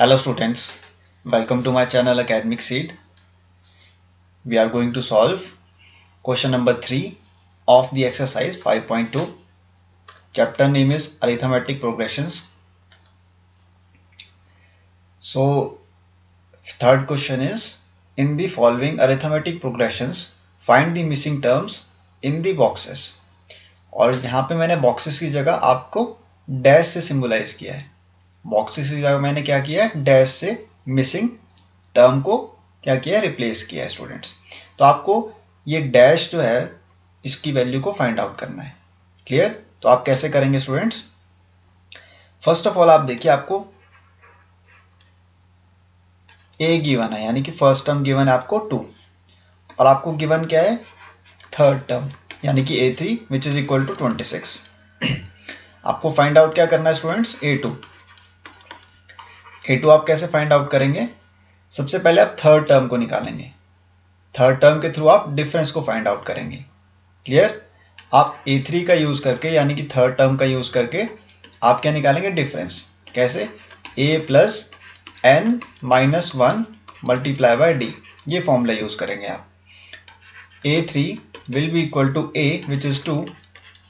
Hello students, welcome to my channel Academic Seed. We are going to solve question number 3 of the exercise 5.2. Chapter name is Arithmetic Progressions. So third question is, in the following arithmetic progressions, find the missing terms in the boxes. और यहाँ पे मैंने boxes की जगह आपको dash से symbolize किया है. Boxes की जगह मैंने क्या किया है, dash से मिसिंग टर्म को क्या किया है, रिप्लेस किया है स्टूडेंट्स. तो आपको ये डैश जो है इसकी वैल्यू को फाइंड आउट करना है. क्लियर? तो आप कैसे करेंगे स्टूडेंट्स? फर्स्ट ऑफ ऑल आप देखिए, आपको ए गिवन है, यानी कि फर्स्ट टर्म गिवन है आपको 2, और आपको गिवन क्या है, थर्ड टर्म यानी कि A3 which is equal to 26. आपको फाइंड आउट क्या करना है स्टूडेंट्स, A2 आप कैसे फाइंड आउट करेंगे? सबसे पहले आप थर्ड टर्म को निकालेंगे. थर्ड टर्म के थ्रू आप डिफरेंस को फाइंड आउट करेंगे. क्लियर? आप A3 का यूज करके यानी कि थर्ड टर्म का यूज करके आप क्या निकालेंगे, डिफरेंस. कैसे? A plus n minus 1 multiply by d, ये फॉर्मूला यूज करेंगे आप. A3 will be equal to A which is 2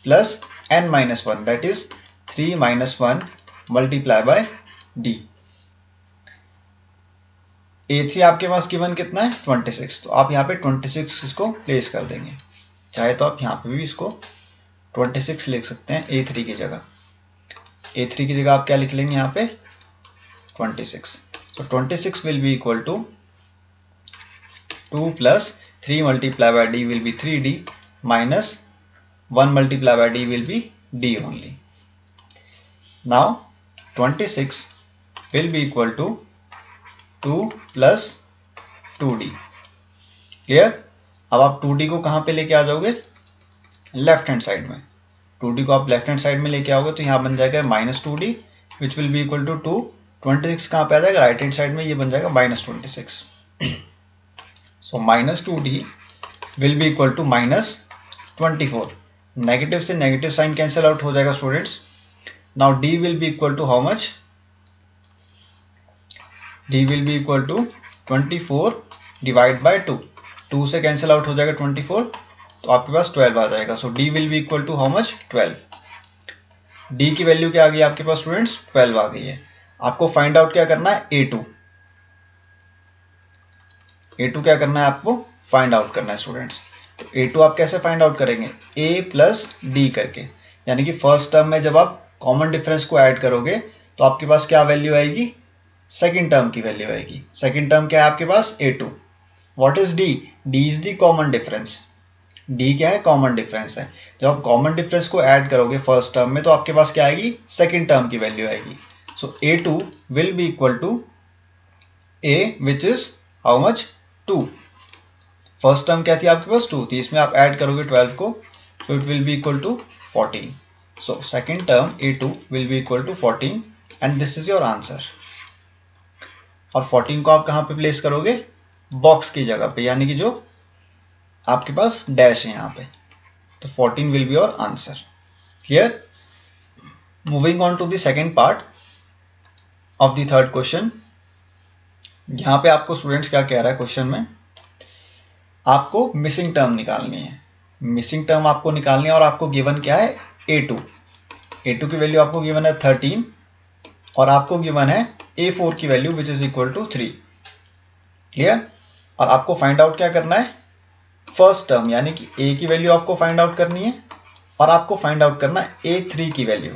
plus n minus 1 that is 3 minus 1 multiply by d. A3 आपके पास गिवन कितना है, 26. तो आप यहाँ पे 26 इसको प्लेस कर देंगे. चाहे तो आप यहाँ पे भी इसको 26 लिख सकते हैं A3 की जगह. A3 की जगह आप क्या लिख लेंगे यहाँ पे, 26. तो 26 will be equal to 2 plus 3 multiply by d will be 3d minus 1 multiply by d will be d only. Now 26 will be equal to 2 plus 2d. Clear? अब आप 2d को कहां पे लेके आ जाओगे, लेफ्ट हैंड साइड में. 2d को आप लेफ्ट हैंड साइड में लेके आओगे तो यहां बन जाएगा minus 2d which will be equal to 2. 26 कहां पे आ जाएगा, राइट हैंड साइड में, ये बन जाएगा minus 26. So minus 2d will be equal to minus 24. Negative से नेगेटिव साइन कैंसिल आउट हो जाएगा students. Now d will be equal to how much, d will be equal to 24 divide by 2. 2 से cancel out हो जाएगा 24, तो आपके पास 12 आ जाएगा. सो d will be equal to how much, 12. d की वैल्यू क्या आ गई आपके पास स्टूडेंट्स, 12 आ गई है. आपको फाइंड आउट क्या करना है, A2. A2 क्या करना है, आपको फाइंड आउट करना है स्टूडेंट्स. तो A2 आप कैसे फाइंड आउट करेंगे, A प्लस D करके, यानी कि फर्स्ट टर्म में जब आप कॉमन डिफरेंस को ऐड करोगे तो आपके पास क्या वैल्यू आएगी, सेकेंड टर्म की वैल्यू आएगी. सेकेंड टर्म क्या है आपके पास, A2. What is D? D is the common difference. D क्या है, कॉमन डिफरेंस है. जब आप कॉमन डिफरेंस को ऐड करोगे फर्स्ट टर्म में तो आपके पास क्या आएगी, सेकेंड टर्म की वैल्यू आएगी. So A2 will be equal to A which is how much, 2. First term क्या थी आपके पास, 2 थी. इसमें आप ऐड करोगे 12 को, so it will be equal to 14. So second term A2 will be equal to 14 and this is your answer. और 14 को आप कहां पे प्लेस करोगे, बॉक्स की जगह पे, यानी कि जो आपके पास डैश है यहां पे. तो 14 will be your answer. Clear? Moving on to the second part of the third question. यहां पे आपको स्टूडेंट्स क्या कह रहा है क्वेश्चन में, आपको मिसिंग टर्म निकालनी है. मिसिंग टर्म आपको निकालनी है और आपको गिवन क्या है, A2. A2 की वैल्यू आपको गिवन है 13 और आपको गिवन है A4 की value which is equal to 3. Clear? और आपको फाइंड आउट क्या करना है, फर्स्ट टर्म यानी कि A की वैल्यू आपको फाइंड आउट करनी है और आपको फाइंड आउट करना है A3 की value.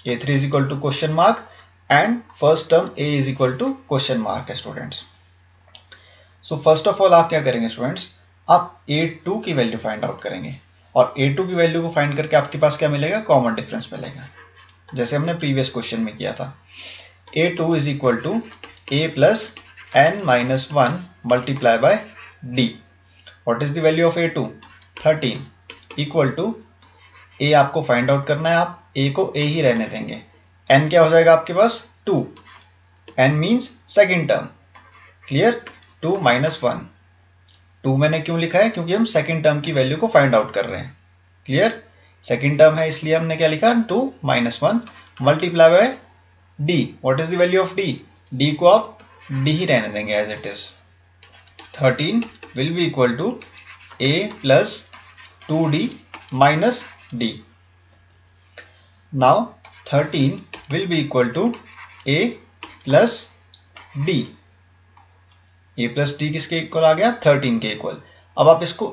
A3 is equal to question mark and first term A is equal to question mark है students. So first of all आप क्या करेंगे स्टूडेंट्स, आप A2 की वैल्यू फाइंड आउट करेंगे और A2 की वैल्यू को फाइंड करके आपके पास क्या मिलेगा, कॉमन डिफरेंस मिलेगा, जैसे हमने प्रीवियस क्वेश्चन में किया था. A2 is equal to A plus n minus 1 multiply by d. What is the value of A2, 13 equal to A आपको फाइंड आउट करना है. आप A को A ही रहने देंगे. n क्या हो जाएगा आपके पास, 2. n means second term. Clear? 2 minus 1. 2 मैंने क्यों लिखा है, क्योंकि हम सेकेंड टर्म की वैल्यू को फाइंड आउट कर रहे हैं. क्लियर? सेकेंड टर्म है इसलिए हमने क्या लिखा, 2 minus 1 multiply by d, what is the value of d? D को आप डी ही रहने देंगे as it is. 13 will be equal to a plus 2d minus d। Now 13 will be equal to a plus d। a plus d किसके equal आ गया? 13 के equal. अब आप इसको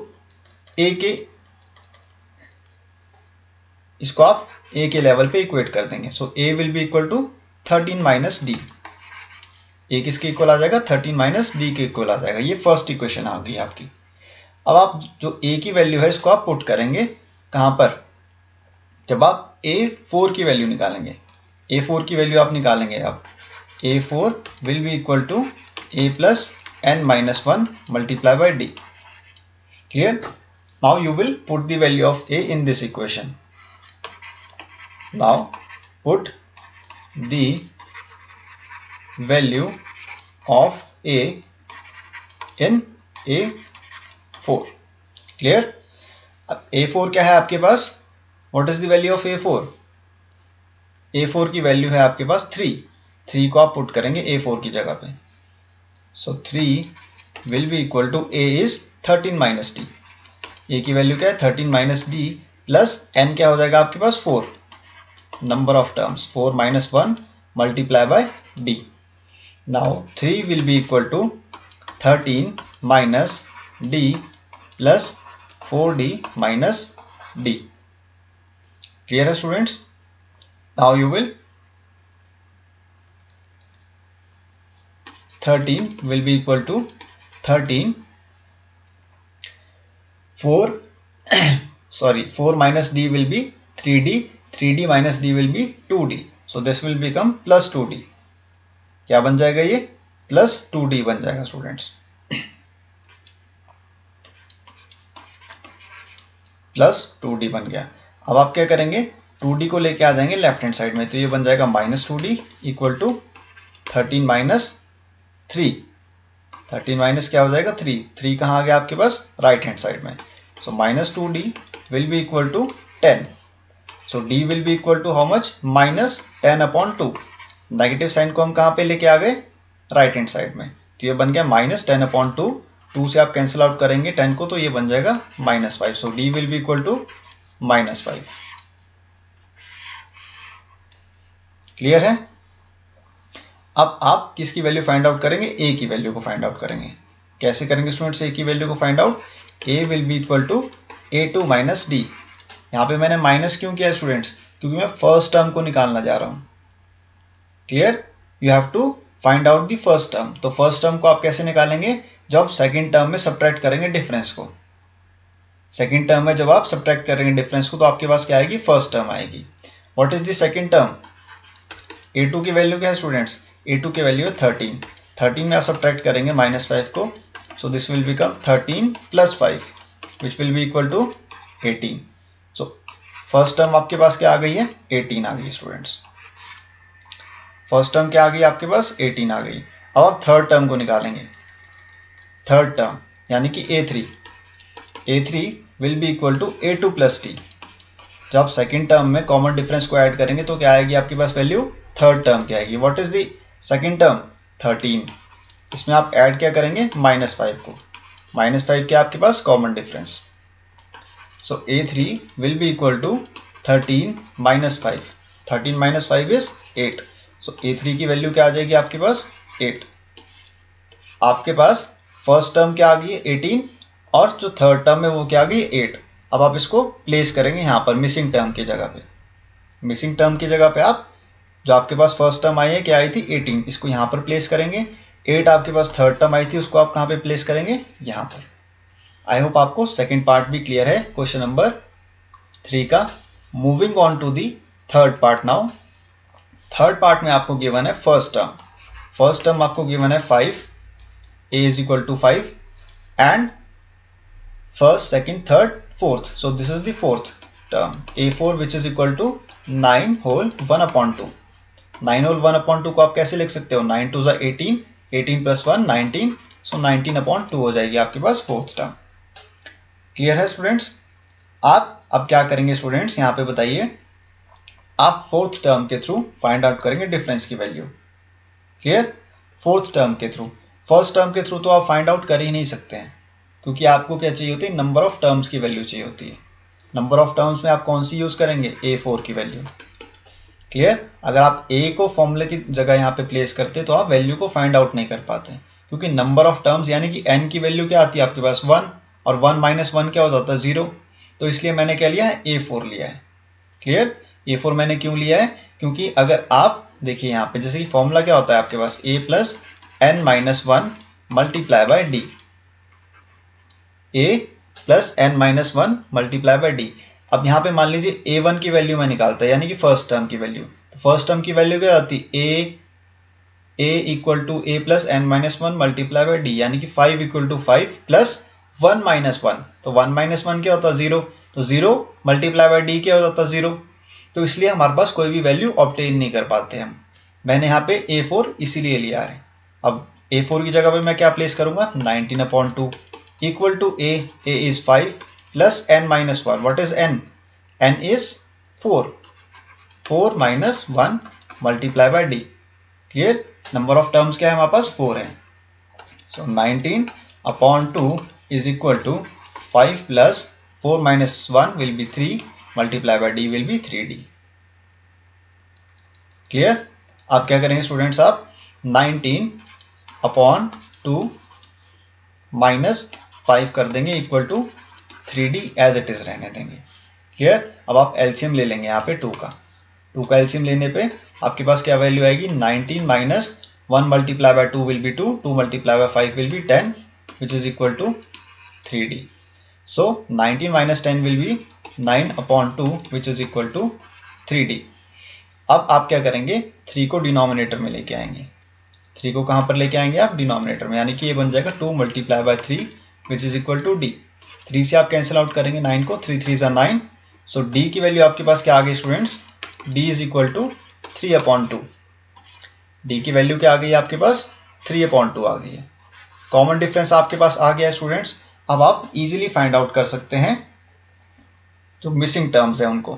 आप a के लेवल पे इक्वेट कर देंगे। So a will be equal to 13 minus d। a किसके इक्वल आ जाएगा? 13 माइनस d के इक्वल आ जाएगा। ये फर्स्ट इक्वेशन आ गई आपकी। अब आप जो a की वैल्यू है इसको आप पुट करेंगे कहां पर? जब आप a4 की वैल्यू निकालेंगे, a4 की वैल्यू आप निकालेंगे, अब a4 will be equal to a plus n minus 1 multiply by d। Clear? Now you will put the value of a in this equation. Now put the value of a in a4। Clear? अब a4 क्या है आपके पास? What is the value of a4? a4 की value है आपके पास 3। 3 को आप put करेंगे a4 की जगह पे। So 3 will be equal to a is 13 minus d। a की वैल्यू क्या है? 13 minus d प्लस n क्या हो जाएगा आपके पास? 4। number of terms 4 minus 1 multiply by d। now 3 will be equal to 13 minus d plus 4d minus d। clear है students? now you will 13 will be equal to 13 4 minus d will be 3d, 3d minus d will be 2d। so this will become plus 2d। क्या बन जाएगा? ये plus 2d बन जाएगा students. plus 2d बन गया। अब आप क्या करेंगे? 2d को लेके आ जाएंगे लेफ्ट हैंड साइड में, तो ये बन जाएगा minus 2d equal to 13 minus 3। 13 minus क्या हो जाएगा? 3। 3 कहाँ आ गया आपके पास? राइट हैंड साइड में। So minus 2d will be equal to 10। So d will be equal to how much? Minus 10 upon 2। Negative sign को हम कहाँ पे लेके आ गए? राइट हैंड साइड में। तो ये बन गया माइनस 10 अपॉन 2। 2 से आप कैंसिल आउट करेंगे 10 को, तो ये बन जाएगा minus 5। So d will be equal to minus 5। Clear है? अब आप किसकी वैल्यू फाइंड आउट करेंगे? a की वैल्यू को फाइंड आउट करेंगे। कैसे करेंगे स्टूडेंट्स a की वैल्यू को find out? a will be equal to a2 minus d। यहाँ पे मैंने माइनस क्यों किया स्टूडेंट्स? क्योंकि मैं फर्स्ट टर्म को निकालना जा रहा हूं। Clear? You have to find out the first term. तो फर्स्ट टर्म को आप कैसे निकालेंगे? जब आप सेकंड टर्म में सब्ट्रैक्ट करेंगे डिफरेंस को। सेकंड टर्म में जब आप सब्ट्रैक्ट करेंगे डिफरेंस को, तो आपके पास क्या आएगी? फर्स्ट टर्म आएगी। What is the second term? a2 की वैल्यू क्या है स्टूडेंट्स? a2 की वैल्यू है 13। 13 में आप सब्ट्रैक्ट करेंगे माइनस 5 को, so this will become 13 plus 5 which will be equal to 18। So first term आपके पास क्या आ गई है? 18 आ गई स्टूडेंट्स। फर्स्ट टर्म क्या आ गई आपके पास? 18 आ गई। अब आप थर्ड टर्म को निकालेंगे। थर्ड टर्म यानी कि a3। a3 will be equal to a2 plus d। जब सेकेंड टर्म में कॉमन डिफरेंस को ऐड करेंगे तो क्या आएगी आपके पास वैल्यू? थर्ड टर्म क्या आएगी? What is the second term? 13। इसमें आप ऐड क्या करेंगे? माइनस 5 को। माइनस 5 क्या आपके पास? Common difference. So a3 will be equal to 13 minus 5। 13 minus 5 is 8। So a3 की वैल्यू क्या आ जाएगी आपके पास? 8। आपके पास फर्स्ट टर्म क्या आ गई है? 18, और जो थर्ड टर्म है वो क्या आ गई? 8। अब आप इसको प्लेस करेंगे यहाँ पर मिसिंग टर्म की जगह पे। मिसिंग टर्म की जगह पे आप जो आपके पास फर्स्ट टर्म आई है क्या आई थी? 18, इसको यहाँ पर प्लेस करेंगे। 8 आपके पास थर्ड टर्म आई थी, उसको आप कहाँ पे प्लेस करेंगे? यहाँ पर। आई होप आपको सेकेंड पार्ट भी क्लियर है क्वेश्चन नंबर 3 का। Moving on to the third part now. Third part में आपको गिवन है फर्स्ट टर्म। फर्स्ट टर्म आपको गिवन है 5, a is equal to 5 and first, second, third, fourth. So this is the fourth term, a4 which is equal to 9 whole 1 upon 2. 9 whole 1 upon 2 को आप कैसे लिख सकते हो? 9 2 18, 18 plus 1 19, so 19 upon 2 हो जाएगी आपके पास फोर्थ टर्म। क्लियर है स्टूडेंट्स? आप अब क्या करेंगे स्टूडेंट्स? यहाँ पे बताइए, आप फोर्थ टर्म के थ्रू फाइंड आउट करेंगे डिफरेंस की वैल्यू। क्लियर? फोर्थ टर्म के थ्रू, फर्स्ट टर्म के थ्रू तो आप फाइंड आउट कर ही नहीं सकते हैं, क्योंकि आपको क्या चाहिए होती है, नंबर ऑफ टर्म्स की वैल्यू चाहिए होती है। नंबर ऑफ टर्म्स में आप कौन सी यूज करेंगे, A4 की वैल्यू। क्लियर? अगर आप A को फॉर्मूले की जगह यहाँ पे प्लेस करते तो आप वैल्यू को फाइंड आउट नहीं कर पाते, क्योंकि नंबर ऑफ टर्म्स यानी कि n की वैल्यू क्या आती है आपके पास 1, और 1 माइनस 1 क्या हो जाता है 0। तो इसलिए मैंने क्या लिया है, A4 लिया है। क्लियर? A4 मैंने क्यों लिया है, क्योंकि अगर आप देखिए यहाँ पे जैसे कि फॉर्मूला क्या होता है आपके पास, a plus n minus 1 multiply by D, a plus n minus 1 multiply by D. अब यहाँ पे मान लीजिए a1 की वैल्यू मैं निकालता है, यानी कि फर्स्ट टर्म की वैल्यू। तो फर्स्ट टर्म की वैल्यू क्या आती है, a equal to a plus n minus 1 multiply by d, यानी कि 5 इक्वल टू 5 प्लस 1 माइनस 1। तो 1 माइनस 1 क्या होता है 0, तो 0 मल्टीप्लाई बाय डी क्या हो जाता है 0। तो इसलिए हमारे पास कोई भी वैल्यू ऑब्टेन नहीं कर पाते हम। मैंने यहाँ पे A4 इसीलिए लिया है। अब A4 की जगह पे मैं क्या प्लेस करूंगा, 19/2 equal to a is 5 plus n minus 1। What is n? n is 4 minus 1 multiply by d. Clear? Number of terms क्या है हमारे पास, 4 है। So 19/2 is equal to 5 plus 4 minus 1 will be 3 multiply by d will be 3d। Clear? आप क्या करेंगे students, आप 19/2 minus 5 कर देंगे equal to 3d as it is रहने देंगे। क्लियर? अब आप एलसीएम ले लेंगे यहाँ पे 2 का एलसीएम लेने पे आपके पास क्या वैल्यू आएगी, 19 minus 1 multiply by 2 will be 2, 2 multiply by 5 will be 10 which is equal to 3d। So 19 minus 10 will be 9/2 which is equal to 3d। अब आप क्या करेंगे, 3 को डिनोमिनेटर में लेके आएंगे। 3 को कहां पर लेके आएंगे आप, डिनोमिनेटर में, यानी कि ये बन जाएगा 2 multiply by 3 which is equal to d। 3 से आप कैंसिल आउट करेंगे 9 को, 3 3 9। सो d की वैल्यू आपके पास क्या आ गई students, d is equal to 3/2। d की वैल्यू क्या आ गई आपके पास, 3/2 आ गई है। कॉमन डिफरेंस आपके पास आ गया है स्टूडेंट्स। अब आप इजीली फाइंड आउट कर सकते हैं जो मिसिंग टर्म्स है उनको।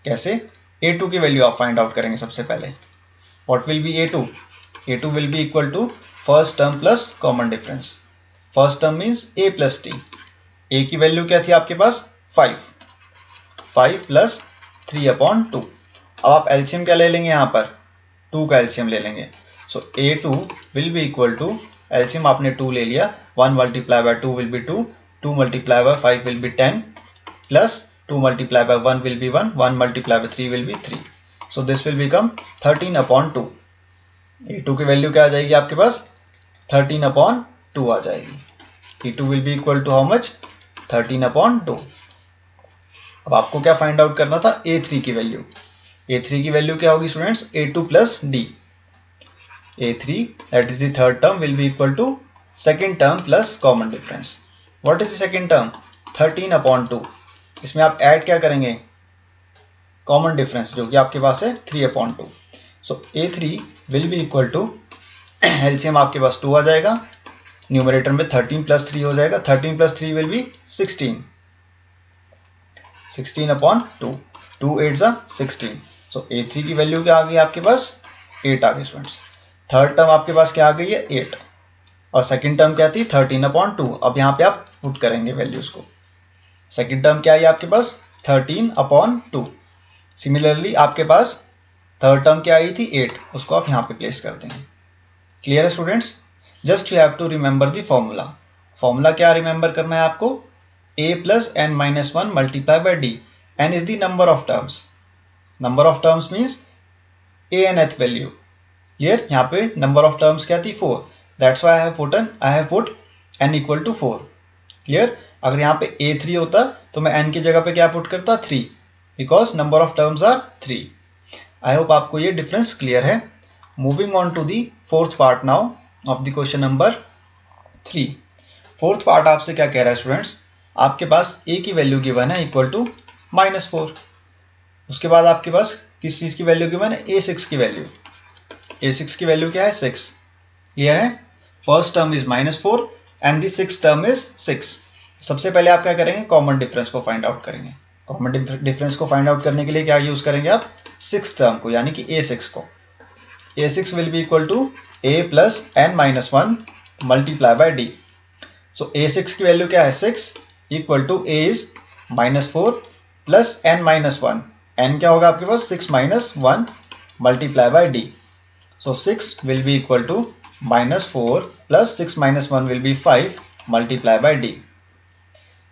कैसे? a2 की वैल्यू आप फाइंड आउट करेंगे सबसे पहले। What will be a2? a2 will be equal to first term plus common difference. First term means a plus t। a की वैल्यू क्या थी आपके पास, 5 प्लस 3/2। अब आप एलसीएम क्या ले लेंगे यहाँ पर, 2 का एलसीएम ले लेंगे। So a2 will be equal to, LCM आपने 2 ले लिया, 1 multiply by 2 will be 2, 2 multiply by 5 will be 10 plus 2 multiply by 1 will be 1, 1 multiply by 3 will be 3. So this will become 13/2. A2 की वैल्यू क्या आ जाएगी आपके पास, 13/2 आ जाएगी। A2 will be equal to how much, 13/2। अब आपको क्या फाइंड आउट करना था, A3 की वैल्यू। A3 की वैल्यू क्या होगी students, A2 plus D। A3 that is the third term will be equal to second term plus common difference. What is the second term, 13/2। इसमें आप ऐड क्या करेंगे, कॉमन डिफरेंस जो कि आपके पास है 3/2। So A3 will be equal to, LCM आपके पास 2 आ जाएगा, न्यूमरेटर में 13 प्लस 3 हो जाएगा, 13 plus 3 will be 16, 16/2, 2 8 16। So A3 की वैल्यू क्या आ गई आपके पास, 8 आ गई स्टूडेंट्स। थर्ड टर्म आपके पास क्या आ गई है, 8, और सेकंड टर्म क्या थी, 13/2। अब यहाँ पे आप पुट करेंगे वैल्यूज को। सेकेंड टर्म क्या है आपके पास, 13/2। सिमिलरली आपके पास थर्ड टर्म क्या आई थी, 8, उसको आप यहाँ पे प्लेस कर देंगे। क्लियर है students? Just you have to remember the formula. Formula क्या रिमेंबर करना है आपको, a plus n minus 1 multiply by d. n is the number of terms. Number of terms means a and nth value. Clear? यहाँ पे number of terms क्या थी, 4। That's why I have put n equal to 4। Clear? अगर यहाँ पे A3 होता तो मैं n की जगह पे क्या पुट करता, 3, because number of terms are 3। I hope आपको ये डिफरेंस क्लियर है। Moving on to the fourth part now of the question number 3। Fourth part आपसे क्या कह रहा है स्टूडेंट्स, आपके पास a की वैल्यू गिवन है इक्वल टू -4। उसके बाद आपके पास किस चीज की वैल्यू गिवन है, A6 की वैल्यू। A6 की वैल्यू क्या है, 6। क्लियर है? First term is -4 and the six term is 6। सबसे पहले आप क्या करेंगे, कॉमन डिफरेंस को फाइंड आउट करेंगे। कॉमन डिफरेंस को फाइंड आउट करने के लिए क्या यूज करेंगे आप, सिक्स टर्म को यानी कि A6 को, A6 will be equal to A plus n minus 1 multiply by D। So A6 की वैल्यू क्या है 6 equal to A is -4 plus n minus 1, n क्या होगा आपके पास 6 minus 1 multiply by D। So 6 will be equal to -4 plus 6 minus 1 will be 5 multiply by D।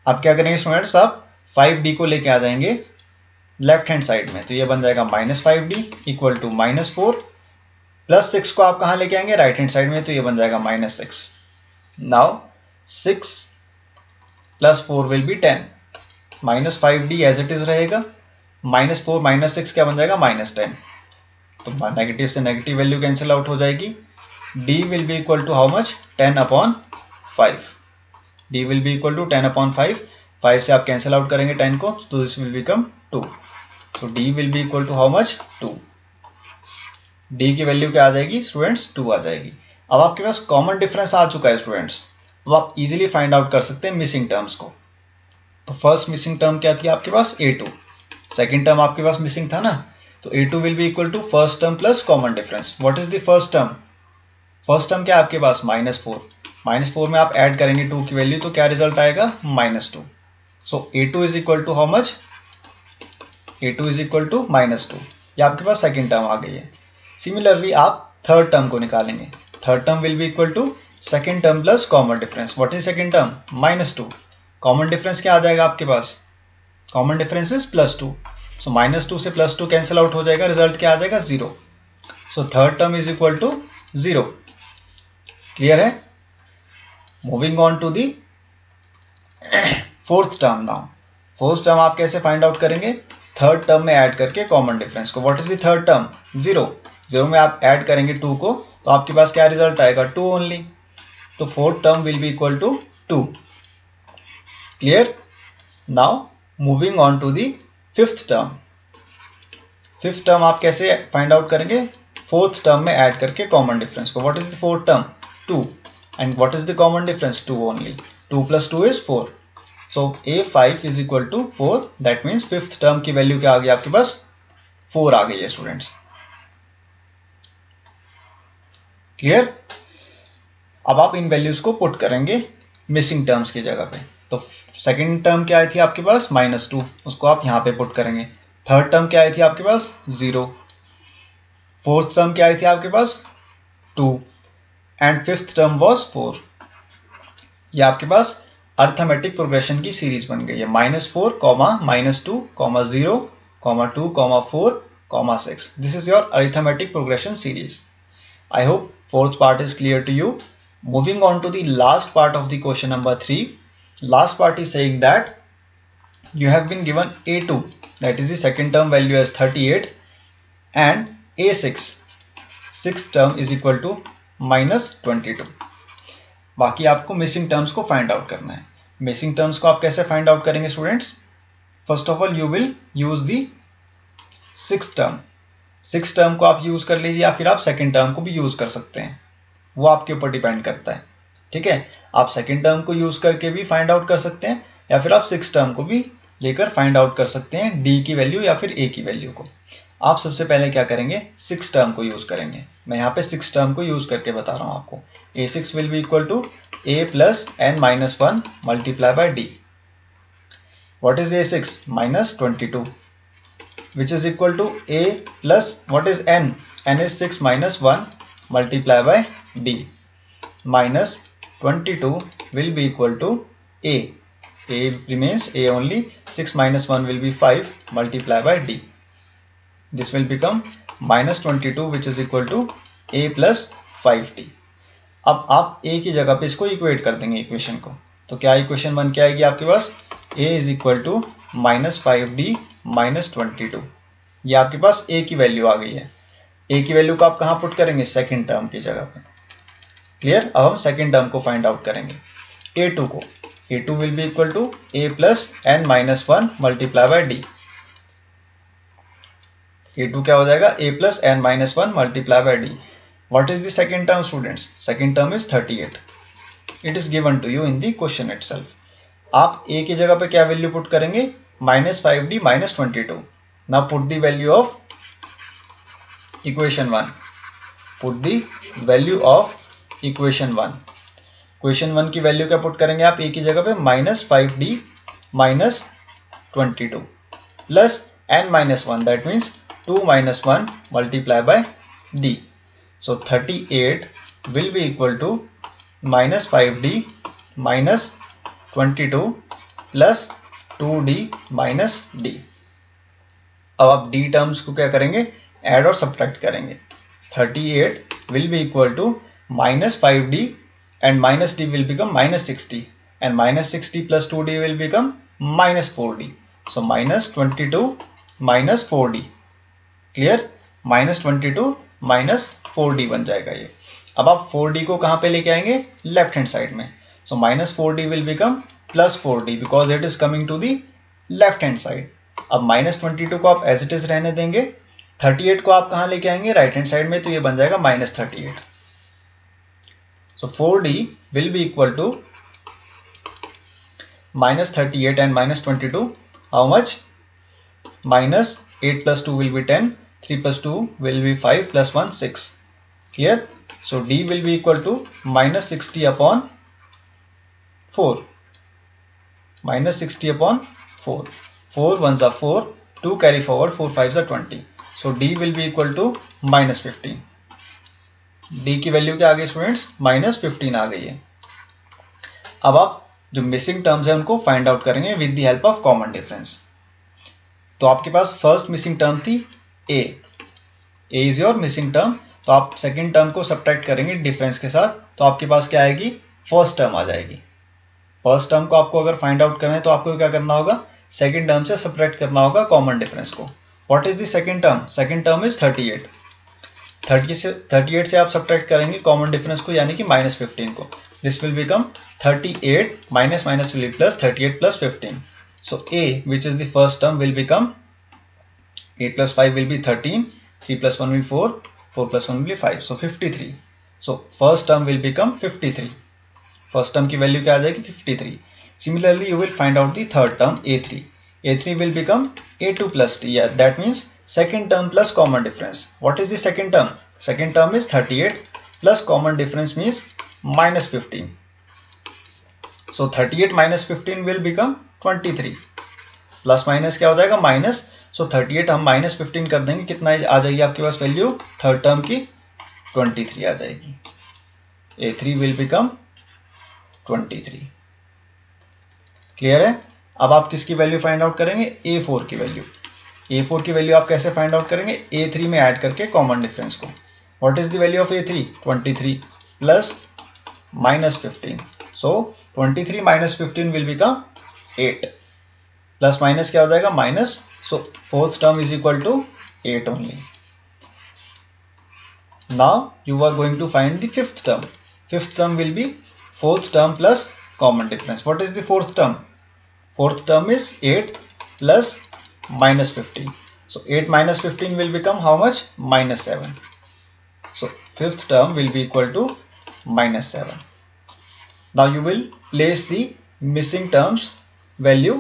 अब क्या करेंगे स्टूडेंट्स, आप 5D को लेके आ जाएंगे लेफ्ट हैंड साइड में, तो ये बन जाएगा -5D इक्वल टू -4 प्लस 6 को आप कहाँ लेके आएंगे राइट हैंड साइड में, तो ये बन जाएगा -6। Now 6 plus 4 will be 10, -5D as it is रहेगा, -4 -6 क्या बन जाएगा -10, तो नेगेटिव से नेगेटिव वैल्यू कैंसिल आउट हो जाएगी। D will be equal to how much 10/5, D will be equal to 10/5, 5 से आप कैंसिल आउट करेंगे 10 को, तो दिस विल बिकम 2, तो D will be equal to how much 2, D की वैल्यू क्या आ जाएगी स्टूडेंट्स 2 आ जाएगी। अब आपके पास कॉमन डिफरेंस आ चुका है स्टूडेंट्स, तो आप इजीली फाइंड आउट कर सकते हैं मिसिंग टर्म्स को। तो फर्स्ट मिसिंग टर्म क्या थी आपके पास A2, सेकेंड टर्म आपके पास मिसिंग था ना, तो A2 will be equal to first term plus common difference. What is the first term, first term क्या है आपके पास -4 में आप ऐड करेंगे 2 की वैल्यू, तो क्या रिजल्ट आएगा -2। So A2 is equal to how much, A2 is equal to -2, ये आपके पास सेकेंड टर्म आ गई है। सिमिलरली आप थर्ड टर्म को निकालेंगे, third term will be equal to second term plus common difference. What is second term -2, common difference क्या आ जाएगा आपके पास, कॉमन डिफरेंस इज +2, सो -2 से +2 कैंसिल आउट हो जाएगा, रिजल्ट क्या आ जाएगा 0। So third term is equal to 0। Clear है। Moving on to the fourth term. Now fourth term आप कैसे फाइंड आउट करेंगे, थर्ड टर्म में ऐड करके कॉमन डिफरेंस को। What is the third term 0 में आप ऐड करेंगे 2 को, तो आपके पास क्या रिजल्ट आएगा 2 ओनली, तो fourth term will be equal to 2। Clear. Now moving on to the fifth term. Fifth term आप कैसे फाइंड आउट करेंगे, फोर्थ टर्म में ऐड करके कॉमन डिफरेंस को। What is the fourth term 2, and what is the common difference 2 only, 2 + 2 is 4, so A5 is equal to 4, that means fifth term की value क्या आ गई आपके पास 4 आ गई है स्टूडेंट्स। क्लियर। अब आप इन वैल्यूज को पुट करेंगे मिसिंग टर्म्स की जगह पे, तो सेकेंड टर्म क्या आई थी आपके पास -2, उसको आप यहाँ पे पुट करेंगे। थर्ड टर्म क्या आई थी आपके पास 0, फोर्थ टर्म क्या आई थी आपके पास 2, एंड फिफ्थ टर्म वाज 4। ये आपके पास अर्थमेटिक प्रोग्रेशन की सीरीज बन गई है, -4, -2, -0, -2, -4, -6। This is your arithmetic progression series. I hope fourth part is clear to you. Moving on to the last part of the question number 3. Last part is saying that you have been given A2, that is the second term value as 38, and A6, sixth term is equal to -22. बाकी आपको missing terms को find out करना है। Missing terms को आप कैसे find out करेंगे students, first of all you will use the six term. Six term को आप यूज कर लीजिए, या फिर आप सेकंड टर्म को भी यूज कर सकते हैं, वो आपके ऊपर डिपेंड करता है। ठीक है, आप सेकंड टर्म को यूज करके भी फाइंड आउट कर सकते हैं, या फिर आप सिक्स टर्म को भी लेकर फाइंड आउट कर सकते हैं, डी की वैल्यू या फिर ए की वैल्यू को। आप सबसे पहले क्या करेंगे, सिक्स टर्म को यूज करेंगे। मैं यहाँ पे सिक्स टर्म को यूज करके बता रहा हूँ आपको। A6 will be equal to A plus n-1 multiply by D। What is A6 -22, which is equal to A plus what is n? n is 6 minus 1 multiply by D, minus 22 will be equal to A. A remains A only, 6 minus 1 will be 5 multiply by D. This will become minus 22 which is equal to A plus 5D. अब आप A की जगह पे इसको equate कर देंगे equation को, तो क्या इक्वेशन बन के आएगी आपके पास, A is equal to -5D minus 22। ये आपके पास A की वैल्यू आ गई है। A की वैल्यू को आप कहाँ पुट करेंगे, सेकंड टर्म की जगह पे। क्लियर। अब हम सेकंड टर्म को फाइंड आउट करेंगे, A2 को। A2 will be equal to A plus n-1 multiply by D। A2 क्या हो जाएगा, A plus n-1 multiply by D। What is the second term students? Second term is 38. It is given to you in the question itself. आप A की जगह पे क्या value put करेंगे, -5D -22। Now put the value of equation 1, put the value of equation 1। Equation 1 की value क्या put करेंगे आप, ए की जगह पे -5d minus 22 plus n-1, that means 2 - 1 multiply by d। So 38 will be equal to -5d minus 22 plus 2d minus d। अब आप d terms को क्या करेंगे, ऐड और सब्ट्रैक्ट करेंगे। 38 will be equal to -5d and -d will become -60 and -60 plus 2d will become -4d. So -22 minus 4d, clear, -22 minus 4d बन जाएगा ये। अब आप 4d को कहाँ पे लेके आएंगे, लेफ्ट हैंड साइड में। So -4d will become +4d because it is coming to the left hand side. अब -22 को आप एज इट इज रहने देंगे, 38 को आप कहाँ लेके आएंगे, राइट हैंड साइड में, तो ये बन जाएगा -38। So 4d will be equal to -38 and -22. How much? -8 plus 2 will be 10. 3 plus 2 will be 5 plus 1 6. Clear? So d will be equal to -60 upon 4. -60 upon 4. 4 ones are 4. 2 carry forward. 4 5s are 20. So d will be equal to -15. d की value क्या आ गई students, -15 आ गई है। अब आप जो missing terms है उनको फाइंड आउट करेंगे with the help of common difference. तो आपके पास फर्स्ट मिसिंग टर्म थी a is your missing term, तो आप सेकंड टर्म को सब्ट्रैक्ट करेंगे डिफरेंस के साथ, तो आपके पास क्या आएगी, फर्स्ट टर्म आ जाएगी। फर्स्ट टर्म को आपको अगर फाइंड आउट करना है तो आपको क्या करना होगा, सेकंड टर्म से सब्ट्रैक्ट करना होगा कॉमन डिफरेंस को। What is the second term, second term is 38। 38 से आप सब्ट्रैक्ट करेंगे कॉमन डिफरेंस को, यानी कि -15 को। This will become 38 minus will be plus 38 plus 15। So a which is the first term will become 8 plus 5 will be 13, 3 plus 1 will be 4, 4 plus 1 will be 5, so 53. So first term will become 53. First term की value क्या आ जाएगी, 53. Similarly you will find out the third term a3. a3 will become a2 plus d. Yeah, that means second term plus common difference. What is the second term? Second term is 38 plus common difference means -15. So 38 minus 15 will become 23. Plus minus क्या हो जाएगा, minus. सो 38 हम -15 कर देंगे, कितना आ जाएगी आपके पास value, third term की 23 आ जाएगी। a3 will become 23। क्लियर है? अब आप किसकी वैल्यू फाइंड आउट करेंगे, a4 की वैल्यू। a4 की वैल्यू आप कैसे फाइंड आउट करेंगे, a3 में ऐड करके कॉमन डिफरेंस को। What is the value of a3, 23 plus -15। So 23 minus 15 will become 8. Plus minus क्या हो जाएगा, minus. So fourth term is equal to 8 only. Now you are going to find the fifth term. Fifth term will be fourth term plus common difference. What is the fourth term, fourth term is 8 plus -15। So 8 minus 15 will become how much, -7. So fifth term will be equal to -7. Now you will place the missing terms value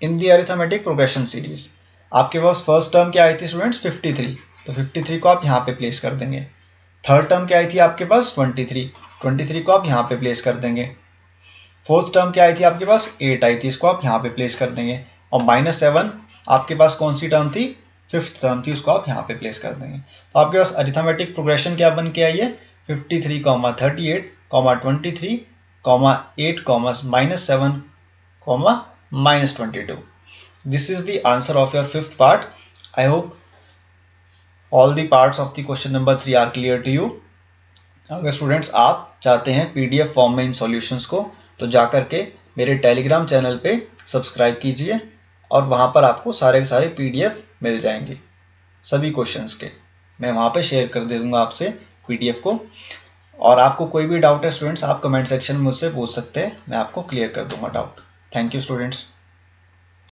in the arithmetic progression series. आपके पास first term क्या आई थी students, 53, तो 53 को आप यहाँ पे place कर देंगे। थर्ड टर्म क्या आई थी आपके पास, 23 को आप यहाँ पे प्लेस कर देंगे। फोर्थ टर्म क्या आई थी आपके पास, 8 आई थी, इसको आप यहाँ पे प्लेस कर देंगे। और -7 आपके पास कौन सी टर्म थी, फिफ्थ टर्म थी, उसको आप यहाँ पे प्लेस कर देंगे। तो आपके पास अरिथमेटिक प्रोग्रेशन क्या बन के आई है, 53, 38, 23, 8, -7, -22. This is the answer of your fifth part. I hope all the parts of the question number 3 are clear to you. अगर स्टूडेंट्स आप चाहते हैं PDF फॉर्म में इन सॉल्यूशंस को, तो जाकर के मेरे टेलीग्राम चैनल पे सब्सक्राइब कीजिए और वहाँ पर आपको सारे PDF मिल जाएंगे सभी क्वेश्चंस के। मैं वहाँ पे शेयर कर दे दूँगा आपसे PDF को। और आपको कोई भी डाउट है स्टूडेंट्स, आप कमेंट सेक्शन में मुझसे पूछ सकते हैं, मैं आपको क्लियर कर दूंगा डाउट। Thank you students.